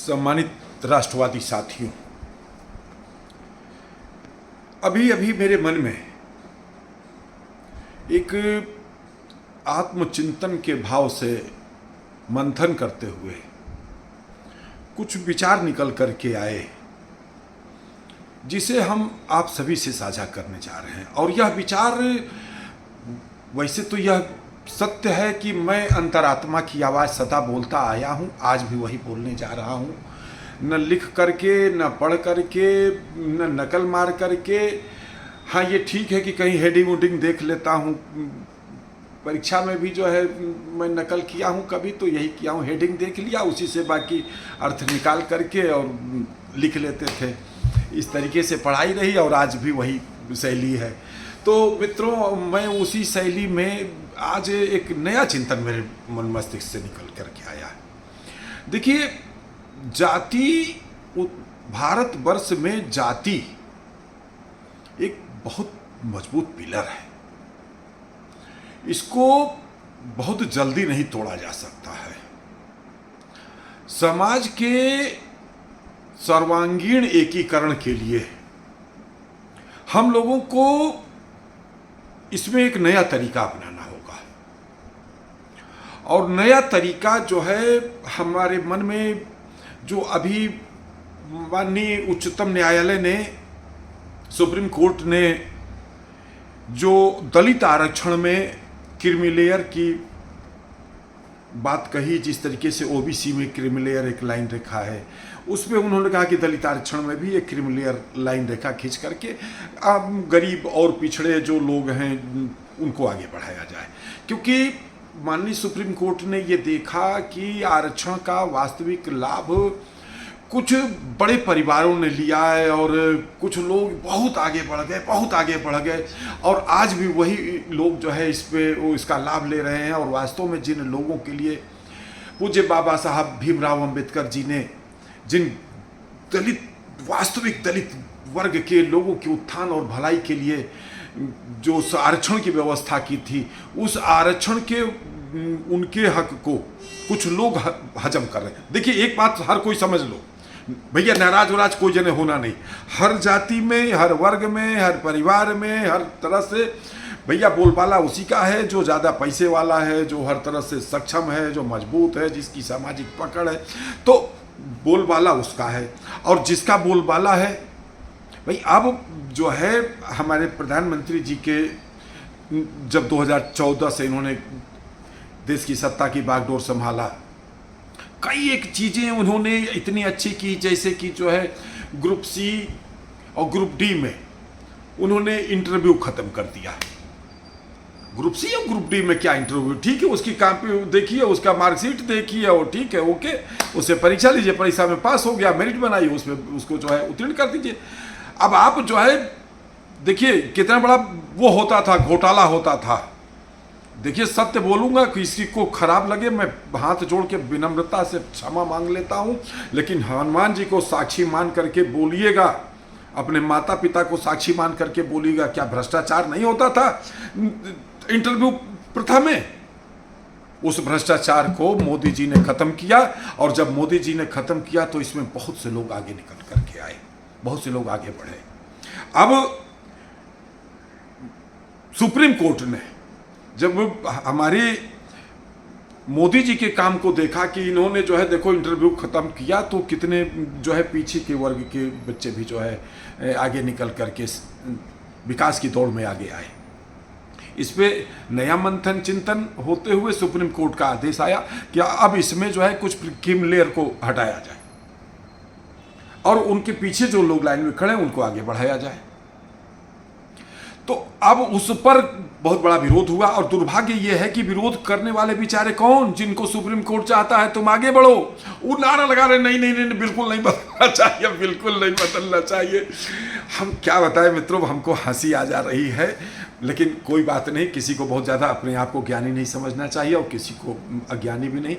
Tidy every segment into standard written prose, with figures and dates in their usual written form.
सम्मानित राष्ट्रवादी साथियों, अभी अभी मेरे मन में एक आत्मचिंतन के भाव से मंथन करते हुए कुछ विचार निकल करके आए, जिसे हम आप सभी से साझा करने जा रहे हैं। और यह विचार, वैसे तो यह सत्य है कि मैं अंतरात्मा की आवाज़ सदा बोलता आया हूँ, आज भी वही बोलने जा रहा हूँ। न लिख करके, न पढ़ करके, न नकल मार करके। हाँ, ये ठीक है कि कहीं हेडिंग वुडिंग देख लेता हूँ। परीक्षा में भी जो है मैं नकल किया हूँ, कभी तो यही किया हूँ, हेडिंग देख लिया, उसी से बाकी अर्थ निकाल करके और लिख लेते थे। इस तरीके से पढ़ाई रही और आज भी वही शैली है। तो मित्रों, मैं उसी शैली में आज एक नया चिंतन मेरे मन मस्तिष्क से निकल करके आया है। देखिए, जाति, भारतवर्ष में जाति एक बहुत मजबूत पिलर है। इसको बहुत जल्दी नहीं तोड़ा जा सकता है। समाज के सर्वांगीण एकीकरण के लिए हम लोगों को इसमें एक नया तरीका अपनाना होगा। और नया तरीका जो है, हमारे मन में जो अभी माननीय उच्चतम न्यायालय ने, सुप्रीम कोर्ट ने जो दलित आरक्षण में क्रीमी लेयर की बात कही, जिस तरीके से ओबीसी में क्रीमी लेयर एक लाइन रेखा है, उसमें उन्होंने कहा कि दलित आरक्षण में भी एक क्रीमी लेयर लाइन रेखा खींच करके अब गरीब और पिछड़े जो लोग हैं उनको आगे बढ़ाया जाए। क्योंकि माननीय सुप्रीम कोर्ट ने ये देखा कि आरक्षण का वास्तविक लाभ कुछ बड़े परिवारों ने लिया है और कुछ लोग बहुत आगे बढ़ गए और आज भी वही लोग जो है इसका लाभ ले रहे हैं। और वास्तव में जिन लोगों के लिए पूज्य बाबा साहब भीमराव अंबेडकर जी ने जिन वास्तविक दलित वर्ग के लोगों के उत्थान और भलाई के लिए जो आरक्षण की व्यवस्था की थी, उस आरक्षण के उनके हक को कुछ लोग हजम कर रहे हैं। देखिए, एक बात हर कोई समझ लो भैया, नाराज वराज कोई जने होना नहीं। हर जाति में, हर वर्ग में, हर परिवार में, हर तरह से भैया बोलबाला उसी का है जो ज़्यादा पैसे वाला है, जो हर तरह से सक्षम है, जो मजबूत है, जिसकी सामाजिक पकड़ है, तो बोलबाला उसका है। और जिसका बोलबाला है भाई, अब जो है हमारे प्रधानमंत्री जी के जब 2014 से इन्होंने देश की सत्ता की बागडोर संभाला, कई एक चीज़ें उन्होंने इतनी अच्छी की, जैसे कि जो है ग्रुप सी और ग्रुप डी में उन्होंने इंटरव्यू ख़त्म कर दिया। ग्रुप सी और ग्रुप डी में क्या इंटरव्यू, ठीक है, उसकी कॉपी देखिए, उसका मार्कशीट देखिए और ठीक है, ओके, उससे परीक्षा लीजिए, परीक्षा में पास हो गया, मेरिट बनाइए, उसमें उसको जो है उत्तीर्ण कर दीजिए। अब आप जो है देखिए कितना बड़ा वो होता था, घोटाला होता था। देखिए, सत्य बोलूँगा, किसी को खराब लगे मैं हाथ जोड़ के विनम्रता से क्षमा मांग लेता हूँ, लेकिन हनुमान जी को साक्षी मान करके बोलिएगा, अपने माता पिता को साक्षी मान करके बोलिएगा, क्या भ्रष्टाचार नहीं होता था इंटरव्यू प्रथा में? उस भ्रष्टाचार को मोदी जी ने खत्म किया। और जब मोदी जी ने खत्म किया तो इसमें बहुत से लोग आगे निकल करके आए, बहुत से लोग आगे बढ़े। अब सुप्रीम कोर्ट ने जब हमारे मोदी जी के काम को देखा कि इन्होंने जो है देखो इंटरव्यू ख़त्म किया, तो कितने जो है पीछे के वर्ग के बच्चे भी जो है आगे निकल करके विकास की दौड़ में आगे आए। इस पे नया मंथन चिंतन होते हुए सुप्रीम कोर्ट का आदेश आया कि अब इसमें जो है कुछ क्रीमी लेयर को हटाया जाए और उनके पीछे जो लोग लाइन में खड़े हैं उनको आगे बढ़ाया जाए। तो अब उस पर बहुत बड़ा विरोध हुआ। और दुर्भाग्य यह है कि विरोध करने वाले बेचारे कौन, जिनको सुप्रीम कोर्ट चाहता है तुम आगे बढ़ो, वो नारा लगा रहे नहीं नहीं नहीं, बिल्कुल नहीं बदलना चाहिए, बिल्कुल नहीं बदलना चाहिए। हम क्या बताएं मित्रों, हमको हंसी आ जा रही है, लेकिन कोई बात नहीं, किसी को बहुत ज़्यादा अपने आप को ज्ञानी नहीं समझना चाहिए और किसी को अज्ञानी भी नहीं।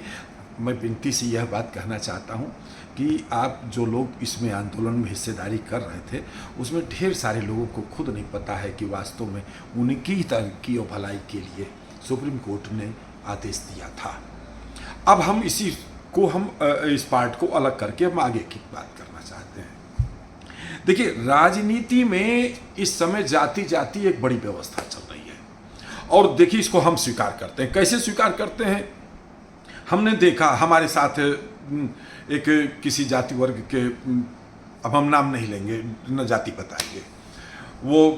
मैं विनती से यह बात कहना चाहता हूँ कि आप जो लोग इसमें आंदोलन में हिस्सेदारी कर रहे थे, उसमें ढेर सारे लोगों को खुद नहीं पता है कि वास्तव में उनकी तरक्की और भलाई के लिए सुप्रीम कोर्ट ने आदेश दिया था। अब हम इसी को हम इस पार्ट को अलग करके हम आगे की बात करना चाहते हैं। देखिए, राजनीति में इस समय जाति जाति एक बड़ी व्यवस्था चल रही है, और देखिए इसको हम स्वीकार करते हैं। कैसे स्वीकार करते हैं? हमने देखा हमारे साथ एक किसी जाति वर्ग के, अब हम नाम नहीं लेंगे, न जाति बताएंगे, वो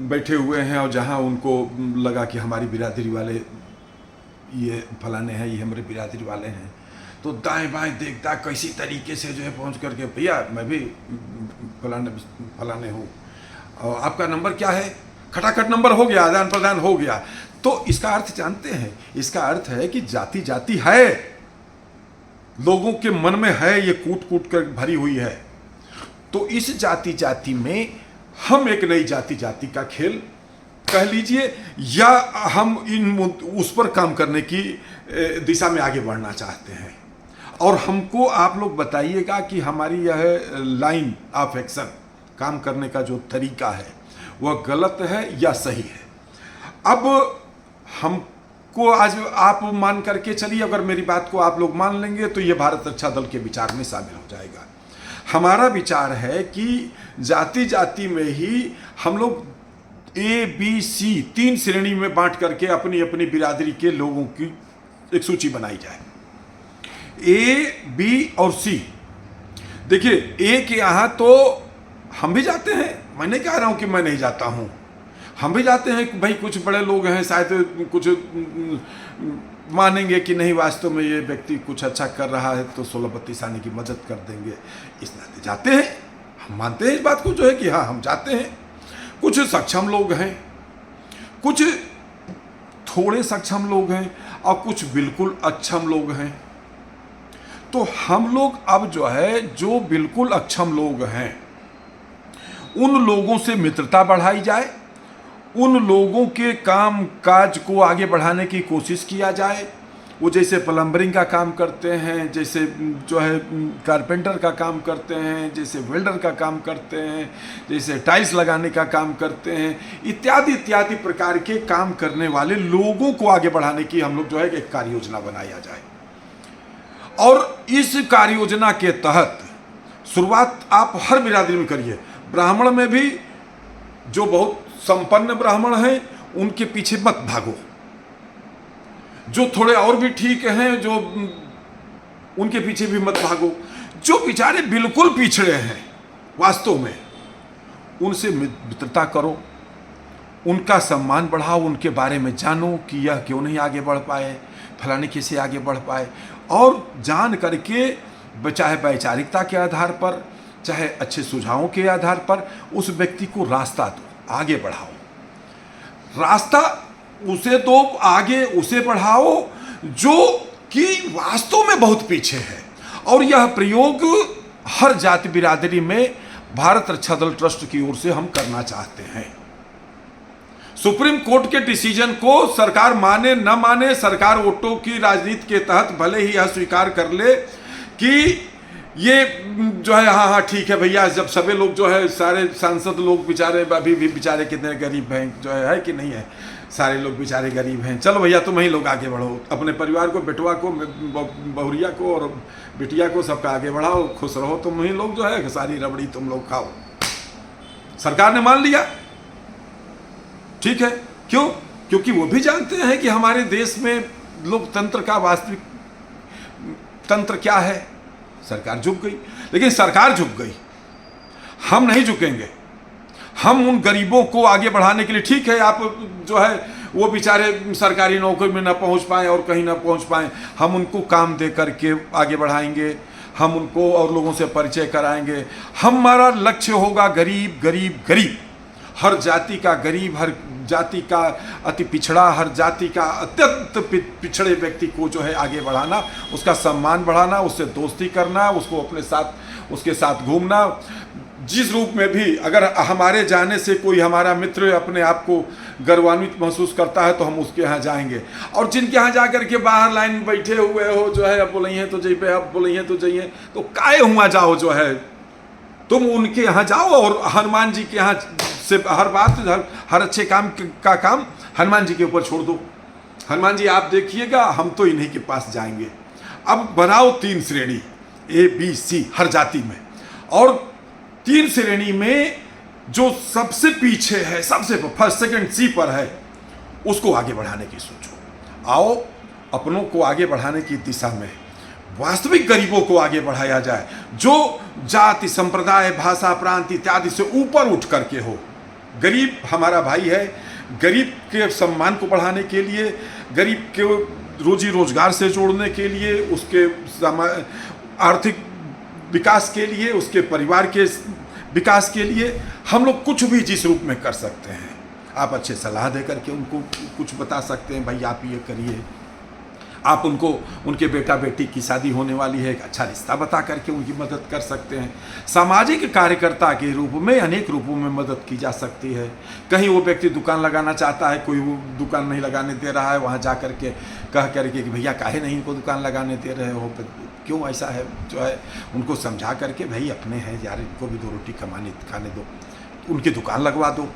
बैठे हुए हैं और जहाँ उनको लगा कि हमारी बिरादरी वाले ये फलाने हैं, ये हमारे बिरादरी वाले हैं, तो दाएं बाएं देखता कैसी तरीके से जो है पहुँच करके, भैया मैं भी फलाने हूँ, और आपका नंबर क्या है, खटाखट नंबर हो गया, आदान प्रदान हो गया। तो इसका अर्थ जानते हैं? इसका अर्थ है कि जाति जाति है, लोगों के मन में है, ये कूट कूट कर भरी हुई है। तो इस जाति जाति में हम एक नई जाति जाति का खेल कह लीजिए, या हम उस पर काम करने की दिशा में आगे बढ़ना चाहते हैं। और हमको आप लोग बताइएगा कि हमारी यह लाइन ऑफ एक्शन, काम करने का जो तरीका है, वह गलत है या सही है। अब हमको आज आप मान करके चलिए, अगर मेरी बात को आप लोग मान लेंगे तो ये भारत रक्षा दल के विचार में शामिल हो जाएगा। हमारा विचार है कि जाति जाति में ही हम लोग ABC 3 श्रेणी में बांट करके अपनी अपनी बिरादरी के लोगों की एक सूची बनाई जाए, A, B और C। देखिए, A के यहाँ तो हम भी जाते हैं, मैं नहीं कह रहा हूँ कि मैं नहीं जाता हूँ, हम भी जाते हैं कि भाई कुछ बड़े लोग हैं, शायद कुछ मानेंगे कि नहीं वास्तव में ये व्यक्ति कुछ अच्छा कर रहा है तो 16 32 आने की मदद कर देंगे, इस नाते जाते हैं। हम मानते हैं इस बात को जो है कि हाँ हम जाते हैं। कुछ सक्षम लोग हैं, कुछ थोड़े सक्षम लोग हैं, और कुछ बिल्कुल अक्षम लोग हैं। तो हम लोग अब जो है, जो बिल्कुल अक्षम लोग हैं, उन लोगों से मित्रता बढ़ाई जाए, उन लोगों के काम काज को आगे बढ़ाने की कोशिश किया जाए। वो जैसे प्लम्बरिंग का काम करते हैं, जैसे जो है कारपेंटर का काम करते हैं, जैसे वेल्डर का काम करते हैं, जैसे टाइल्स लगाने का काम करते हैं, इत्यादि इत्यादि प्रकार के काम करने वाले लोगों को आगे बढ़ाने की हम लोग जो है एक कार्य योजना बनाया जाए। और इस कार्य योजना के तहत शुरुआत आप हर बिरादरी में करिए। ब्राह्मण में भी जो बहुत संपन्न ब्राह्मण हैं, उनके पीछे मत भागो। जो थोड़े और भी ठीक हैं, जो उनके पीछे भी मत भागो। जो बेचारे बिल्कुल पिछड़े हैं वास्तव में, उनसे मित्रता करो, उनका सम्मान बढ़ाओ, उनके बारे में जानो कि यह क्यों नहीं आगे बढ़ पाए, फलाने कैसे आगे बढ़ पाए, और जान करके चाहे वैचारिकता के आधार पर, चाहे अच्छे सुझावों के आधार पर उस व्यक्ति को रास्ता दो, आगे बढ़ाओ। रास्ता उसे दो, आगे उसे बढ़ाओ जो कि वास्तव में बहुत पीछे है। और यह प्रयोग हर जाति बिरादरी में भारत रक्षा दल ट्रस्ट की ओर से हम करना चाहते हैं। सुप्रीम कोर्ट के डिसीजन को सरकार माने न माने, सरकार वोटों की राजनीति के तहत भले ही यह स्वीकार कर ले कि ये जो है हाँ ठीक है भैया, जब सभी लोग जो है, सारे सांसद लोग बेचारे अभी भी बेचारे कितने गरीब हैं, जो है कि नहीं है, सारे लोग बेचारे गरीब हैं, चलो भैया तुम ही लोग आगे बढ़ो, अपने परिवार को, बेटवा को, बहुरिया को और बिटिया को सबका आगे बढ़ाओ, खुश रहो, तुम ही लोग जो है सारी रबड़ी तुम लोग खाओ। सरकार ने मान लिया, ठीक है। क्यों? क्योंकि वो भी जानते हैं कि हमारे देश में लोकतंत्र का वास्तविक तंत्र क्या है। सरकार झुक गई, लेकिन सरकार झुक गई, हम नहीं झुकेंगे। हम उन गरीबों को आगे बढ़ाने के लिए, ठीक है आप जो है वो बेचारे सरकारी नौकरी में ना पहुंच पाएं और कहीं ना पहुंच पाएं, हम उनको काम दे करके आगे बढ़ाएंगे, हम उनको और लोगों से परिचय कराएंगे। हमारा लक्ष्य होगा गरीब गरीब गरीब, हर जाति का गरीब, हर जाति का अति पिछड़ा, हर जाति का अत्यंत पिछड़े व्यक्ति को जो है आगे बढ़ाना, उसका सम्मान बढ़ाना, उससे दोस्ती करना, उसको अपने साथ, उसके साथ घूमना। जिस रूप में भी अगर हमारे जाने से कोई हमारा मित्र अपने आप को गर्वान्वित महसूस करता है तो हम उसके यहाँ जाएंगे। और जिनके यहाँ जा करके बाहर लाइन में बैठे हुए हो जो है, अब बोलिए तो जाइए, अब बोलिए तो जाइए, तो काहे हुआ जाओ जो है, तुम उनके यहाँ जाओ और हनुमान जी के यहाँ से हर बात, हर अच्छे काम का काम हनुमान जी के ऊपर छोड़ दो। हनुमान जी आप देखिएगा, हम तो इन्हीं के पास जाएंगे। अब बनाओ 3 श्रेणी, A B C हर जाति में, और 3 श्रेणी में जो सबसे पीछे है, सबसे फर्स्ट सेकंड C पर है, उसको आगे बढ़ाने की सोचो। आओ अपनों को आगे बढ़ाने की दिशा में वास्तविक गरीबों को आगे बढ़ाया जाए, जो जाति संप्रदाय भाषा प्रांत इत्यादि से ऊपर उठ करके हो। गरीब हमारा भाई है, गरीब के सम्मान को बढ़ाने के लिए, गरीब के रोजी रोजगार से जोड़ने के लिए, उसके आर्थिक विकास के लिए, उसके परिवार के विकास के लिए हम लोग कुछ भी जिस रूप में कर सकते हैं। आप अच्छे सलाह दे करके उनको कुछ बता सकते हैं, भाई आप ये करिए। आप उनको, उनके बेटा बेटी की शादी होने वाली है, एक अच्छा रिश्ता बता करके उनकी मदद कर सकते हैं। सामाजिक कार्यकर्ता के रूप में अनेक रूपों में मदद की जा सकती है। कहीं वो व्यक्ति दुकान लगाना चाहता है, कोई वो दुकान नहीं लगाने दे रहा है, वहाँ जा करके कह करके कि भैया काहे नहीं इनको दुकान लगाने दे रहे हो, क्यों ऐसा है, जो है उनको समझा करके, भाई अपने हैं यार, इनको भी 2 रोटी खाने दो, उनकी दुकान लगवा दो।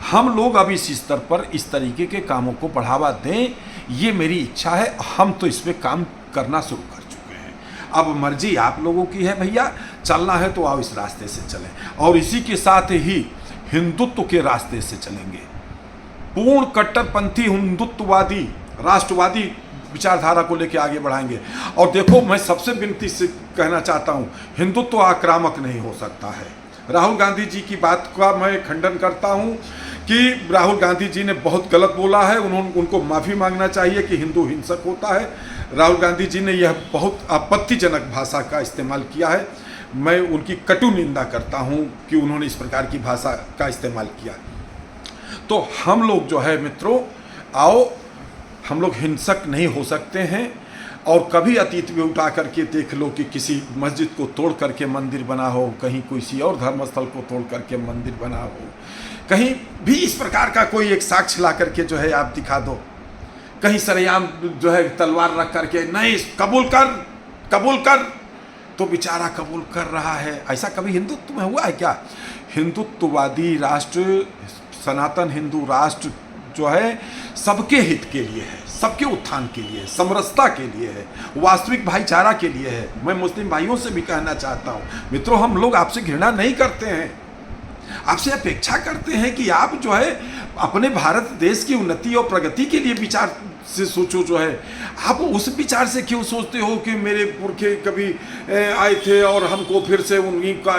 हम लोग अब इस स्तर पर इस तरीके के कामों को बढ़ावा दें, ये मेरी इच्छा है। हम तो इसमें काम करना शुरू कर चुके हैं, अब मर्जी आप लोगों की है भैया, चलना है तो आओ इस रास्ते से चलें, और इसी के साथ ही हिंदुत्व के रास्ते से चलेंगे। पूर्ण कट्टरपंथी हिंदुत्ववादी राष्ट्रवादी विचारधारा को लेकर आगे बढ़ाएंगे। और देखो, मैं सबसे विनती से कहना चाहता हूँ, हिंदुत्व आक्रामक नहीं हो सकता है। राहुल गांधी जी की बात का मैं खंडन करता हूँ कि राहुल गांधी जी ने बहुत गलत बोला है, उनको माफ़ी मांगना चाहिए कि हिंदू हिंसक होता है। राहुल गांधी जी ने यह बहुत आपत्तिजनक भाषा का इस्तेमाल किया है। मैं उनकी कटु निंदा करता हूँ कि उन्होंने इस प्रकार की भाषा का इस्तेमाल किया। तो हम लोग जो है मित्रों, आओ हम लोग हिंसक नहीं हो सकते हैं। और कभी अतीत में उठा करके देख लो कि किसी मस्जिद को तोड़ करके मंदिर बना हो, कहीं किसी और धर्मस्थल को तोड़ करके मंदिर बना हो, कहीं भी इस प्रकार का कोई एक साक्ष्य ला करके जो है आप दिखा दो। कहीं सरेआम जो है तलवार रख करके, नहीं कबूल कर, तो बेचारा कबूल कर रहा है। ऐसा कभी हिंदुत्व में हुआ है क्या? हिंदुत्ववादी राष्ट्र, सनातन हिंदू राष्ट्र जो है सबके हित के लिए है, सबके उत्थान के लिए, समरसता के लिए है, वास्तविक भाईचारा के लिए है। मैं मुस्लिम भाइयों से भी कहना चाहता हूँ, मित्रों हम लोग आपसे घृणा नहीं करते हैं, आपसे अपेक्षा करते हैं कि आप जो है अपने भारत देश की उन्नति और प्रगति के लिए विचार से सोचो। जो है आप उस विचार से क्यों सोचते हो कि मेरे पुरखे कभी आए थे और हमको फिर से उन्हीं का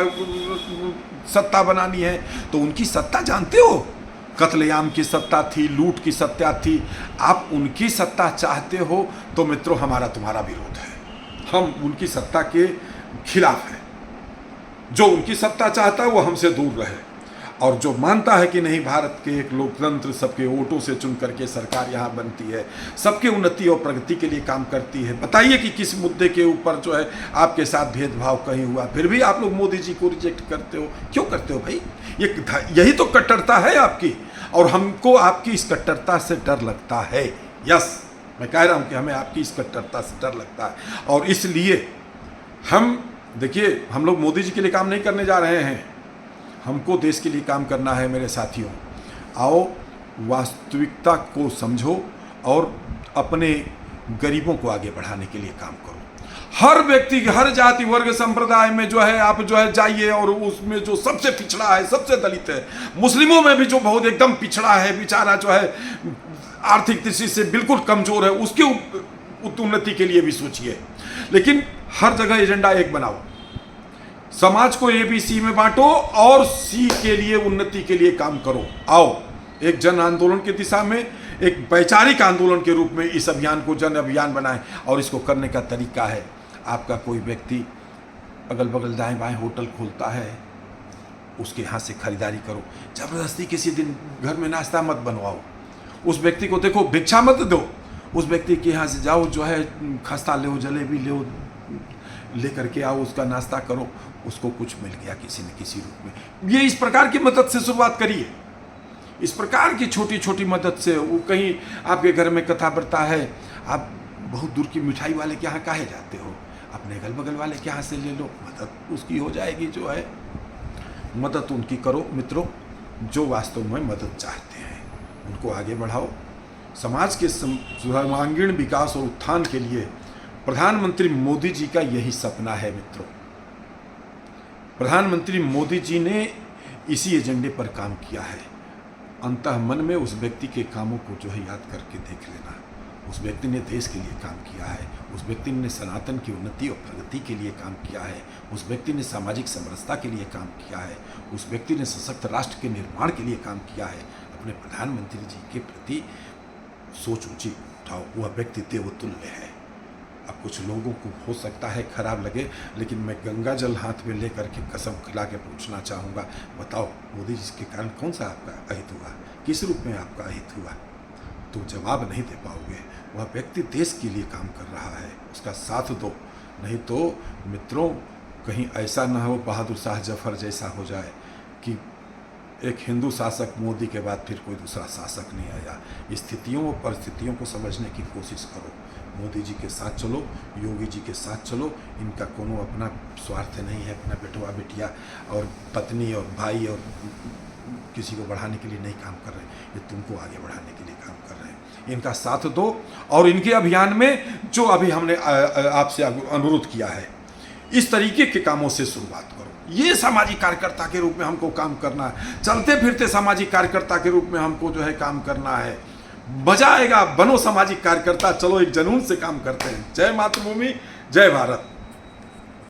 सत्ता बनानी है। तो उनकी सत्ता जानते हो, कत्लेआम की सत्ता थी, लूट की सत्ता थी। आप उनकी सत्ता चाहते हो तो मित्रों हमारा तुम्हारा विरोध है, हम उनकी सत्ता के खिलाफ हैं। जो उनकी सत्ता चाहता है वो हमसे दूर रहे, और जो मानता है कि नहीं भारत के एक लोकतंत्र सबके वोटों से चुन करके सरकार यहाँ बनती है, सबके उन्नति और प्रगति के लिए काम करती है। बताइए कि किस मुद्दे के ऊपर जो है आपके साथ भेदभाव कहीं हुआ, फिर भी आप लोग मोदी जी को रिजेक्ट करते हो। क्यों करते हो भाई? यही तो कट्टरता है आपकी, और हमको आपकी इस कट्टरता से डर लगता है। यस, मैं कह रहा हूँ कि हमें आपकी इस कट्टरता से डर लगता है, और इसलिए हम देखिए, हम लोग मोदी जी के लिए काम नहीं करने जा रहे हैं, हमको देश के लिए काम करना है। मेरे साथियों, आओ वास्तविकता को समझो और अपने गरीबों को आगे बढ़ाने के लिए काम करो। हर व्यक्ति, हर जाति वर्ग संप्रदाय में जो है आप जो है जाइए, और उसमें जो सबसे पिछड़ा है, सबसे दलित है, मुस्लिमों में भी जो बहुत एकदम पिछड़ा है, बेचारा जो है आर्थिक दृष्टि से बिल्कुल कमजोर है, उसके उन्नति के लिए भी सोचिए। लेकिन हर जगह एजेंडा एक बनाओ, समाज को ABC में बांटो और C के लिए, उन्नति के लिए काम करो। आओ एक जन आंदोलन की दिशा में, एक वैचारिक आंदोलन के रूप में इस अभियान को जन अभियान बनाएं। और इसको करने का तरीका है, आपका कोई व्यक्ति अगल बगल दाएं बाएं होटल खोलता है, उसके यहाँ से खरीदारी करो। जबरदस्ती किसी दिन घर में नाश्ता मत बनवाओ, उस व्यक्ति को देखो, भिक्षा मत दो, उस व्यक्ति के यहाँ से जाओ, जो है खस्ता ले, जलेबी ले करके आओ, उसका नाश्ता करो, उसको कुछ मिल गया किसी न किसी रूप में। ये इस प्रकार की मदद से शुरुआत करिए, इस प्रकार की छोटी छोटी मदद से। वो कहीं आपके घर में कथा बरता है, आप बहुत दूर की मिठाई वाले के यहाँ काहे जाते हो, अपने अगल बगल वाले के यहाँ से ले लो, मदद उसकी हो जाएगी। जो है मदद उनकी करो मित्रों, जो वास्तव में मदद चाहते हैं, उनको आगे बढ़ाओ। समाज के सर्वांगीण विकास और उत्थान के लिए प्रधानमंत्री मोदी जी का यही सपना है मित्रों। प्रधानमंत्री मोदी जी ने इसी एजेंडे पर काम किया है। अंतः मन में उस व्यक्ति के कामों को जो है याद करके देख लेना। उस व्यक्ति ने देश के लिए काम किया है, उस व्यक्ति ने सनातन की उन्नति और प्रगति के लिए काम किया है, उस व्यक्ति ने सामाजिक समरसता के लिए काम किया है, उस व्यक्ति ने सशक्त राष्ट्र के निर्माण के लिए काम किया है। अपने प्रधानमंत्री जी के प्रति सोच ऊंची उठाओ, वह व्यक्ति देवतुल्य है। अब कुछ लोगों को हो सकता है खराब लगे, लेकिन मैं गंगा जल हाथ में लेकर के कसम खिला के पूछना चाहूँगा, बताओ मोदी जी के कारण कौन सा आपका अहित हुआ, किस रूप में आपका अहित हुआ? तो जवाब नहीं दे पाओगे। वह व्यक्ति देश के लिए काम कर रहा है, उसका साथ दो। नहीं तो मित्रों कहीं ऐसा ना हो बहादुर शाह जफर जैसा हो जाए कि एक हिंदू शासक मोदी के बाद फिर कोई दूसरा शासक नहीं आया। स्थितियों और परिस्थितियों को समझने की कोशिश करो। मोदी जी के साथ चलो, योगी जी के साथ चलो। इनका कोनो अपना स्वार्थ नहीं है, अपना बेटवा बेटिया और पत्नी और भाई और किसी को बढ़ाने के लिए नहीं काम कर रहे, ये तुमको आगे बढ़ाने के लिए काम कर रहे हैं। इनका साथ दो और इनके अभियान में जो अभी हमने आपसे अनुरोध किया है, इस तरीके के कामों से शुरुआत करो। ये सामाजिक कार्यकर्ता के रूप में हमको काम करना है, चलते फिरते सामाजिक कार्यकर्ता के रूप में हमको जो है काम करना है। मजा आएगा, बनो सामाजिक कार्यकर्ता, चलो एक जुनून से काम करते हैं। जय मातृभूमि, जय भारत।